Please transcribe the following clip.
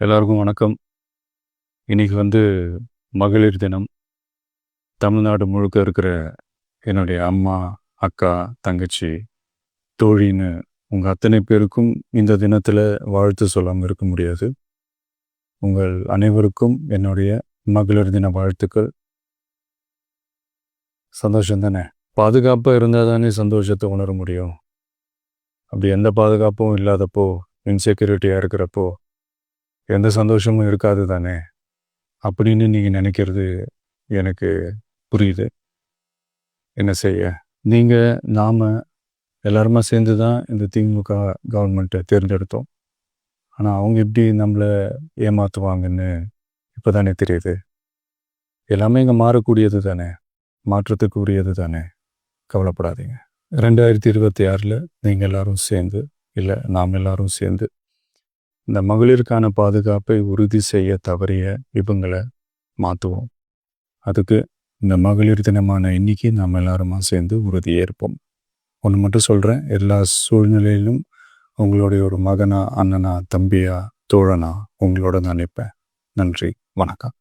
எல்லாருக்கும் வணக்கம். இன்னைக்கு மகளிர் தினம். தமிழ்நாடு முழுக்க இருக்கிற என்னுடைய அம்மா, அக்கா, தங்கச்சி, தோழின்னு உங்கள் அத்தனை பேருக்கும் இந்த தினத்தில் வாழ்த்து சொல்லாமல் இருக்க முடியாது. உங்கள் அனைவருக்கும் என்னுடைய மகளிர் தின வாழ்த்துக்கள். சந்தோஷம் தானே? பாதுகாப்பாக இருந்தால் தானே சந்தோஷத்தை உணர முடியும். அப்படி எந்த பாதுகாப்பும் இல்லாதப்போ, இன்செக்யூரிட்டியாக இருக்கிறப்போ எந்த சந்தோஷமும் இருக்காது தானே அப்படின்னு நீங்கள் நினைக்கிறது எனக்கு புரியுது. என்ன செய்ய, நாம் எல்லாருமா சேர்ந்து தான் இந்த திமுக கவர்மெண்ட்டை தேர்ந்தெடுத்தோம். ஆனால் அவங்க எப்படி நம்மளை ஏமாற்றுவாங்கன்னு இப்போ தானே தெரியுது. எல்லாமே இங்கே மாறக்கூடியது தானே, மாற்றத்துக்கு உரியது தானே. கவலைப்படாதீங்க. 2026 நீங்கள் எல்லாரும் சேர்ந்து, இல்லை நாம் எல்லாரும் சேர்ந்து இந்த மகளிருக்கான பாதுகாப்பை உறுதி செய்ய தவறிய இவங்களை மாற்றுவோம். அதுக்கு இந்த மகளிர் தினமான இன்னைக்கு நாம் எல்லாருமா சேர்ந்து உறுதி ஏற்போம். ஒன்று மட்டும் சொல்கிறேன், எல்லா சூழ்நிலையிலும் உங்களுடைய ஒரு மகனா, அண்ணனா, தம்பியா, தோழனா உங்களோட நான் நிற்பேன். நன்றி, வணக்கம்.